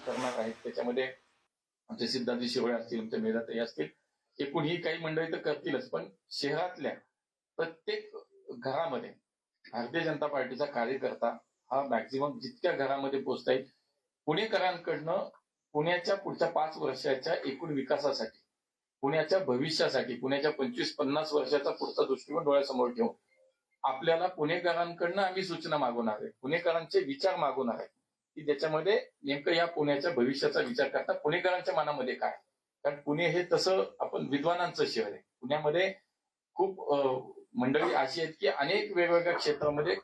करणार आहेत. त्याच्यामध्ये आमचे सिद्धार्थजी शिरोळे असतील, आमच्या मेधाताई असतील, एकूण ही काही मंडळी तर करतीलच, पण शहरातल्या प्रत्येक घरामध्ये भारतीय जनता पार्टीचा कार्यकर्ता हा मॅक्झिमम जितक्या घरामध्ये पोहोचता येईल पुणेकरांकडनं पुण्याच्या पुढच्या 5 वर्षाच्या एकूण विकासासाठी, पुण्याच्या भविष्यासाठी, पुण्याच्या 25-50 वर्षाचा पुढचा दृष्टिकोन डोळ्यासमोर ठेवून आपल्याला पुणेकरांकडनं आम्ही सूचना मागवणार आहे, पुणेकरांचे विचार मागवणार आहे की ज्याच्यामध्ये नेमकं या पुण्याच्या भविष्याचा विचार करता पुणेकरांच्या मनामध्ये काय. कारण पुणे हे तसं आपण विद्वानांचं शहर आहे. पुण्यामध्ये खूप मंडळी अशी आहेत की अनेक वेगवेगळ्या क्षेत्रामध्ये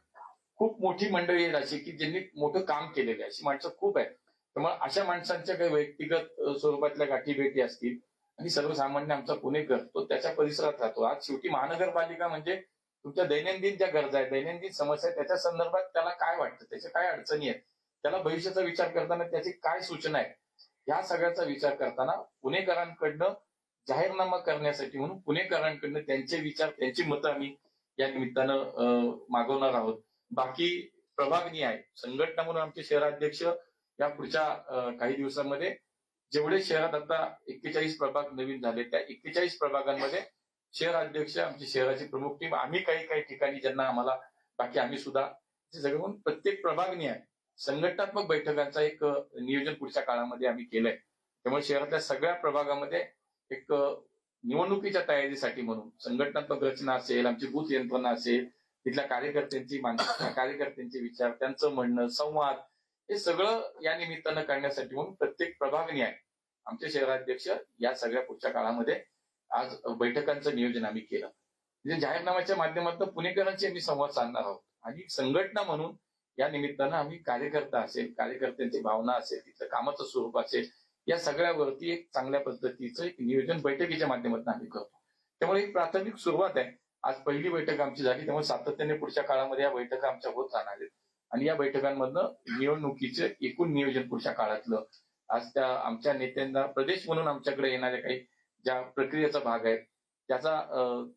खूप मोठी मंडळी आहेत अशी की ज्यांनी मोठं काम केलेलं आहे, अशी माणसं खूप आहेत. त्यामुळे अशा माणसांच्या काही व्यक्तिगत स्वरूपातल्या गाठीभेटी असतील आणि सर्वसामान्य आमचा पुणेकर तो त्याच्या परिसरात राहतो. आज शेवटी महानगरपालिका म्हणजे तुमच्या दैनंदिन ज्या गरजा आहेत, दैनंदिन समस्या आहेत, त्याच्या संदर्भात त्याला काय वाटतं, त्याच्या काय अडचणी आहेत, त्याला भविष्याचा विचार करताना त्याची काय सूचना आहेत, या सगळ्याचा विचार करताना पुणेकरांकडनं जाहीरनामा करण्यासाठी म्हणून पुणेकरांकडनं त्यांचे विचार, त्यांची मतं आम्ही या निमित्तानं मागवणार आहोत. बाकी प्रभागनी आहे संघटना म्हणून आमचे शहराध्यक्ष या पुढच्या काही दिवसांमध्ये जेवढे शहरात आता 41 प्रभाग नवीन झाले त्या 41 प्रभागांमध्ये शहराध्यक्ष, आमची शहराची प्रमुख टीम, आम्ही काही ठिकाणी ज्यांना आम्हाला बाकी आम्ही सुद्धा सगळं म्हणून प्रत्येक प्रभागनी आहे संघटनात्मक बैठकांचा एक नियोजन पुढच्या काळामध्ये आम्ही केलंय. त्यामुळे शहरातल्या सगळ्या प्रभागामध्ये एक निवडणुकीच्या तयारीसाठी म्हणून संघटनात्मक रचना असेल, आमची बूथ यंत्रणा असेल, तिथल्या कार्यकर्त्यांची मानसिकता, कार्यकर्त्यांचे विचार, त्यांचं म्हणणं, संवाद, हे सगळं या निमित्तानं करण्यासाठी म्हणून प्रत्येक प्रभागनी आहे आमचे शहराध्यक्ष या सगळ्या पुढच्या काळामध्ये आज बैठकांचं नियोजन आम्ही केलं. म्हणजे जाहीरनाम्याच्या माध्यमातून पुणेकरांशी आम्ही संवाद साधणार आहोत आणि संघटना म्हणून या निमित्तानं आम्ही कार्यकर्ता असेल, कार्यकर्त्यांची भावना असेल, तिथलं कामाचं स्वरूप असेल, या सगळ्यावरती एक चांगल्या पद्धतीचं एक नियोजन बैठकीच्या माध्यमातून आम्ही करतो. त्यामुळे एक प्राथमिक सुरुवात आहे. आज पहिली बैठक आमची झाली, त्यामुळे सातत्याने पुढच्या काळामध्ये या बैठका आमच्या होत राहणार आहेत आणि या बैठकांमधनं निवडणुकीचं एकूण नियोजन पुढच्या काळातलं आज त्या आमच्या नेत्यांना प्रदेश म्हणून आमच्याकडे येणाऱ्या काही ज्या प्रक्रियेचा भाग आहे त्याचा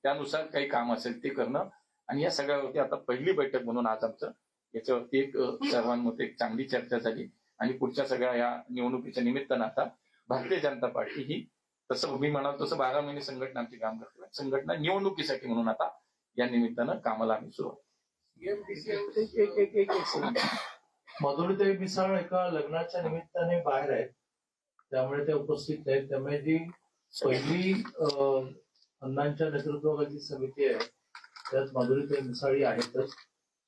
त्यानुसार काही काम असेल ते करणं आणि या सगळ्यावरती आता पहिली बैठक म्हणून आज आमचं याच्यावरती एक सर्वांमध्ये एक चांगली चर्चा झाली आणि पुढच्या सगळ्या या निवडणुकीच्या निमित्तानं आता भारतीय जनता पार्टी ही तसं मी म्हणाल तसं 12 महिने संघटना आमची काम करते. संघटना निवडणुकीसाठी म्हणून आता या निमित्तानं कामाला आम्ही सुरुवात. मधुरताई मिसाळ एका लग्नाच्या निमित्ताने बाहेर आहेत, त्यामुळे ते उपस्थित आहेत. त्यामुळे जी पहिली अण्णांच्या नेतृत्वाखाली समिती आहे त्यात माधुरीताई मिसाळी आहेतच.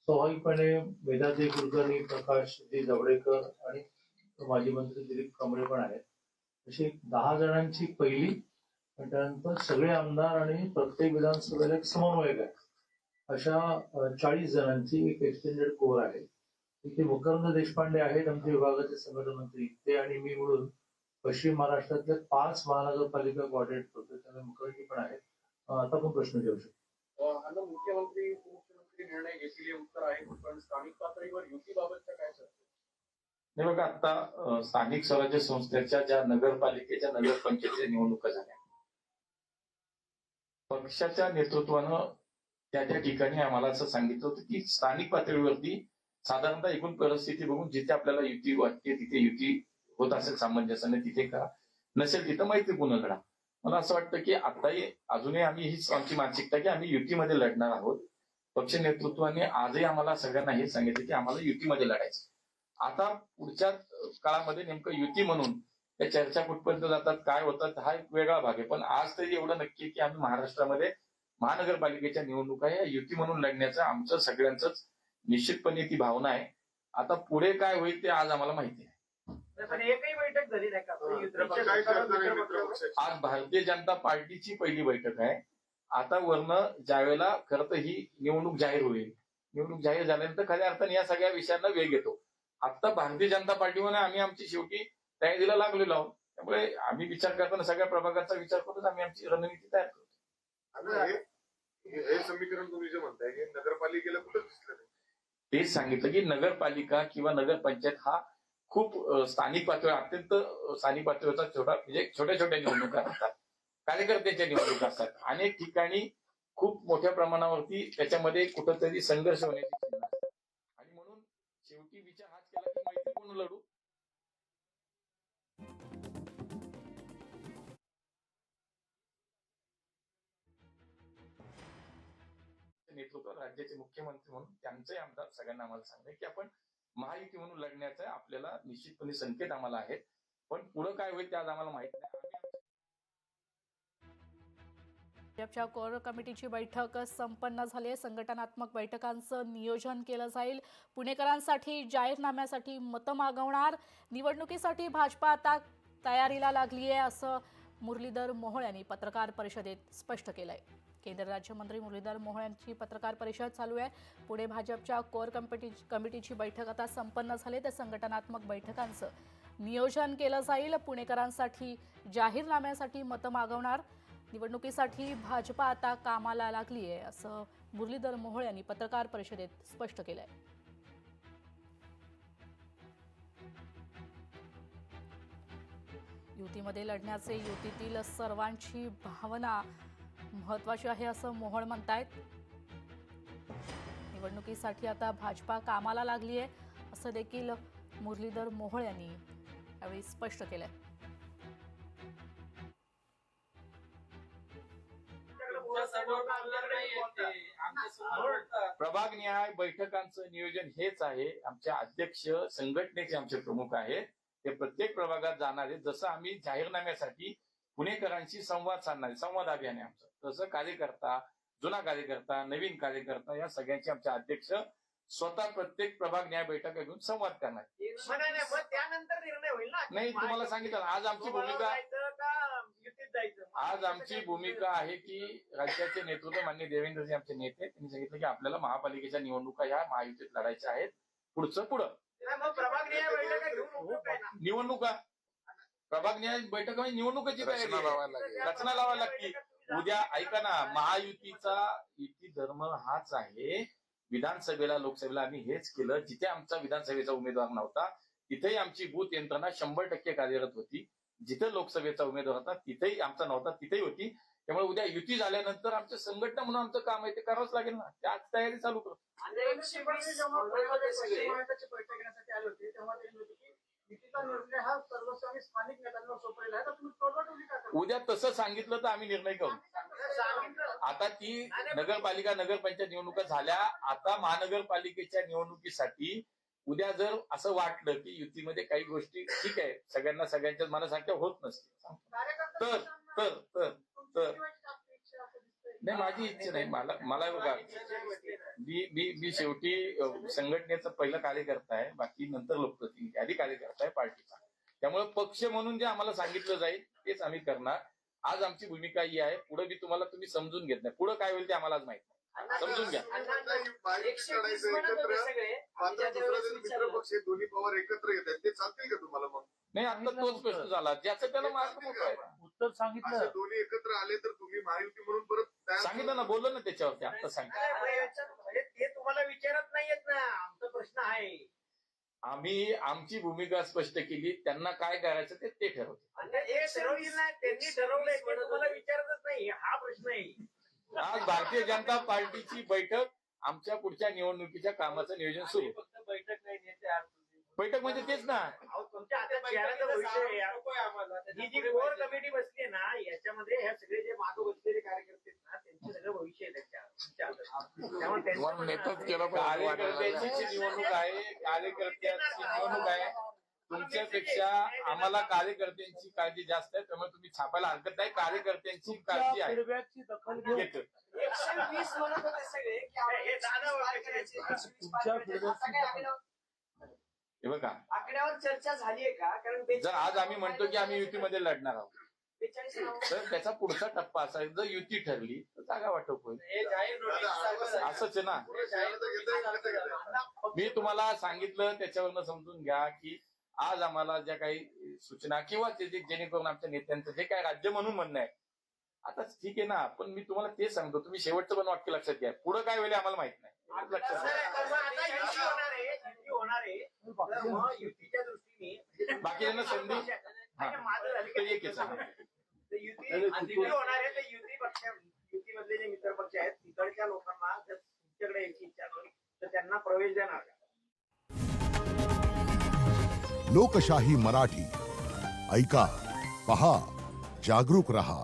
स्वाभाविकपणे मेधाताई कुलकर्णी, प्रकाश जी जावडेकर आणि माजी मंत्री दिलीप कांबळे पण आहेत. अशी 10 जणांची पहिली, त्यानंतर सगळे आमदार आणि प्रत्येक विधानसभेला एक समन्वयक आहे, अशा 40 जणांची एक एक्सटेंडेड कोर आहे. इथे मुकरंद देशपांडे आहेत आमच्या विभागाचे संघटन मंत्री, ते आणि मी मिळून पश्चिम महाराष्ट्रातल्या 5 महानगरपालिका कोऑर्डिनेट करतो. त्यामुळे मुखर्जी पण आहेत. आता पण प्रश्न घेऊ शकतो. मुख्यमंत्री उपमुख्यमंत्री निर्णय घेतलेले उत्तर आहे, पण स्थानिक पातळीवर युतीबाबतच्या काय चर्चा? नाही बघा, आता स्थानिक स्वराज्य संस्थेच्या ज्या नगरपालिकेच्या नगरपंचायतीच्या निवडणुका झाल्या, पक्षाच्या नेतृत्वानं त्या ठिकाणी आम्हाला असं सांगितलं होतं की स्थानिक पातळीवरती साधारणतः एकूण परिस्थिती बघून जिथे आपल्याला युती वाटते तिथे युती होत असेल सामंजस्याने तिथे करा, नसेल तिथं मैत्रीपूर्ण लढा. मला असं वाटतं की आताही अजूनही आम्ही हीच आमची मानसिकता की आम्ही युतीमध्ये लढणार आहोत. पक्ष नेतृत्वाने आजही आम्हाला सगळ्यांना हेच सांगितलं की आम्हाला युतीमध्ये लढायचं. आता पुढच्या काळामध्ये नेमकं युती म्हणून त्या चर्चा कुठपर्यंत जातात, काय होतात, हा एक वेगळा भाग आहे. पण आज तरी एवढं नक्की की आम्ही महाराष्ट्रामध्ये महानगरपालिकेच्या निवडणुका या युती म्हणून लढण्याचं आमचं सगळ्यांचंच निश्चितपणे ती भावना आहे. आता पुढे काय होईल ते आज आम्हाला माहिती आहे. एकही बैठक झाली नाही का? आज भारतीय जनता पार्टीची पहिली बैठक आहे. आता वरनं ज्यावेळेला खरं तर ही निवडणूक जाहीर होईल, निवडणूक जाहीर झाल्यानंतर खऱ्या अर्थाने या सगळ्या विषयांना वेग येतो. आता भारतीय जनता पार्टीवर आम्ही आमची शेवटी तयारीला लागलेलो आहोत. त्यामुळे आम्ही विचार करताना सगळ्या प्रभागाचा विचार करून आम्ही आमची रणनीती तयार करतो. हे समीकरण तुम्ही जे म्हणताय हे नगरपालिकेला कुठं दिसलं नाही? तेच सांगितलं की नगरपालिका किंवा नगरपंचायत हा खूप स्थानिक पातळीवर, अत्यंत स्थानिक पातळीवरचा छोटा म्हणजे छोट्या छोट्या निवडणुका असतात, कार्यकर्त्यांच्या निवडणुका असतात. अनेक ठिकाणी खूप मोठ्या प्रमाणावरती त्याच्यामध्ये कुठंतरी संघर्ष होण्याची चिन्ह असतात. आणि म्हणून शेवटी विचार हाच केला की मैत्रीपूर्ण लढू. नेतृत्व राज्याचे मुख्यमंत्री म्हणून त्यांचंही आमदार सगळ्यांना आम्हाला सांगणं की आपण महायुती म्हणून लढण्याचा आपल्याला निश्चितपणे संकेत आम्हाला आहेत. पण पुढे काय होईल ते आज आम्हाला माहित नाही. भाजपच्या कोर कमिटीची बैठक संपन्न झाली आहे. संघटनात्मक बैठकांचं नियोजन केलं जाईल. पुणेकरांसाठी जाहीरनाम्यासाठी मतं मागवणार. निवडणुकीसाठी भाजपा आता तयारीला लागली आहे असं मुरलीधर मोहोळ यांनी पत्रकार परिषदेत स्पष्ट केलं आहे. केंद्र राज्यमंत्री मुरलीधर मोहोळ यांची पत्रकार परिषद चालू आहे. पुणे भाजपच्या कोर कमिटीची बैठक आता संपन्न झाली. तर संघटनात्मक बैठकांचं नियोजन केलं जाईल. पुणेकरांसाठी जाहीरनाम्यासाठी मतं मागवणार. निवडणुकीसाठी भाजपा आता कामाला लागली आहे असं मुरलीधर मोहोळ यांनी पत्रकार परिषदेत स्पष्ट केलं आहे. युतीमध्ये लढण्याचे युतीतील सर्वांची भावना महत्वाची आहे असं मोहोळ म्हणतायत. निवडणुकीसाठी आता भाजपा कामाला लागली आहे असं देखील मुरलीधर मोहोळ यांनी यावेळी स्पष्ट केलंय. प्रभाग न्याय बैठकांचं नियोजन हेच आहे. आमचे अध्यक्ष संघटनेचे आमचे प्रमुख आहेत. ते प्रत्येक प्रभागात जाणारे. जसं आम्ही जाहीरनाम्यासाठी पुणेकरांशी संवाद साधणारे संवाद अभियान आहे आमचं, तसं कार्यकर्ता, जुना कार्यकर्ता, नवीन कार्यकर्ता या सगळ्यांचे आमचे अध्यक्ष स्वतः प्रत्येक प्रभाग न्याय बैठका घेऊन संवाद करणार. त्यानंतर निर्णय होईल ना. नाही, तुम्हाला सांगितलं आज आमची भूमिका आहे की राज्याचे नेतृत्व माननीय देवेंद्रजी आमचे नेते त्यांनी सांगितलं की आपल्याला महापालिकेच्या निवडणुका ह्या महायुतीत लढायच्या आहेत. पुढं निवडणुका प्रभाग न्याय बैठक म्हणजे निवडणुकीची रचना लावायला लागते. उद्या ऐका ना, महायुतीचा युती धर्म हाच आहे. विधानसभेला लोकसभेला आम्ही हेच केलं. जिथे आमचा विधानसभेचा उमेदवार नव्हता तिथेही आमची बूथ यंत्रणा 100% कार्यरत होती. जिथे लोकसभेचा उमेदवार होता तिथेही आमचा नव्हता, तिथेही होती. त्यामुळे उद्या युती झाल्यानंतर आमचं संघटना म्हणून आमचं काम आहे ते करावंच लागेल ना. त्याच तयारी चालू करतो. बैठक घेण्यासाठी आले होते तेव्हा ते म्हणत की युतीचा निर्णय हा सर्वस्वी स्थानिक नेत्यांवर सोपवलेला आहे. तर तुम्ही टोलवाटोली का करता? उद्या तसं सांगितलं तर आम्ही निर्णय करू. आता ती नगरपालिका नगरपंचायत निवडणुका झाल्या. आता महानगरपालिकेच्या निवडणुकीसाठी उद्या जर असं वाटलं की युतीमध्ये काही गोष्टी ठीक आहे, सगळ्यांना सगळ्यांच्याच मनासारख्या होत नसतील तर नाही, माझी इच्छा नाही. मला बघा, मी शेवटी संघटनेचा पहिला कार्यकर्ता आहे, बाकी नंतर लोकप्रतिनिधी, आधी कार्यकर्ता आहे पार्टीचा. त्यामुळे पक्ष म्हणून जे आम्हाला सांगितलं जाईल तेच आम्ही करणार. आज आमची भूमिका ही आहे. पुढे मी तुम्ही समजून घेत नाही. पुढे काय होईल ते आम्हालाच माहित नाही. समजून घ्या. मित्र पक्ष दोन्ही पवार एकत्र येत आहेत ते चालतील का तुम्हाला? मग नाही, आता तोच प्रश्न झाला ज्याचं त्याला मार्ग मोकळा आहे. उत्तर सांगितलं. दोन्ही एकत्र आले तर तुम्ही महायुती म्हणून परत सांगितलं ना, बोललो ना त्याच्यावरती. आता सांगितलं. ते तुम्हाला विचारत नाहीयेत ना. आमचा प्रश्न आहे. आम्ही आमची भूमिका स्पष्ट केली. त्यांना काय करायचं ते ठरवते. ठरवली नाही, त्यांनी ठरवलंय. तुम्हाला विचारतच नाही, हा प्रश्न आहे. आज भारतीय जनता पार्टीची बैठक आमच्या पुढच्या निवडणुकीच्या कामाचं नियोजन सुरू. फक्त बैठक नाही, बैठक म्हणजे तेच ना. तुमच्या हातात चेहऱ्याचं भविष्य आहे. ही जी कोर कमिटी बसली आहे ना, याच्यामध्ये ह्या सगळे जे मागे बसलेले कार्यकर्ते आहेत ना, त्यांचे सगळं भविष्य आहे कार्यकर्त्यांची निवडणूक आहे. कार्यकर्त्यांची निवडणूक आहे. तुमच्यापेक्षा आम्हाला कार्यकर्त्यांची काळजी जास्त आहे. त्यामुळे तुम्ही छापायला हरकत नाही. कार्यकर्त्यांची काळजी आहे. फीडबॅकची दखल घेऊन 120 म्हणत होते सगळे की तुमच्या फीडबॅकची हे बघा, आकड्यावर चर्चा झालीये का? कारण जर आज आम्ही म्हणतो की आम्ही युतीमध्ये लढणार आहोत 42 तर त्याचा पुढचा टप्पा असा आहे, जर युती ठरली तर जागा वाटप होईल. असंच आहे ना. मी तुम्हाला सांगितलं त्याच्यावरनं समजून घ्या की आज आम्हाला ज्या काही सूचना किंवा जेणेकरून आमच्या नेत्यांचं जे काय राज्य म्हणून म्हणणं आहे, आता ठीक आहे ना. पण मी तुम्हाला तेच सांगतो, तुम्ही शेवटचं पण वाक्य लक्षात घ्या. पुढे काय होईल आम्हाला माहित नाही. लक्षात मग युतीच्या दृष्टीने बाकी त्यांना संधी माझं झालं की एकच आहे. युती होणार आहे. तर युतीमधले जे मित्र पक्ष आहेत तिकडच्या लोकांना जर तुमच्याकडे यायची इच्छा असेल तर त्यांना प्रवेश देणार का? लोकशाही मराठी ऐका, पहा, जागरूक रहा.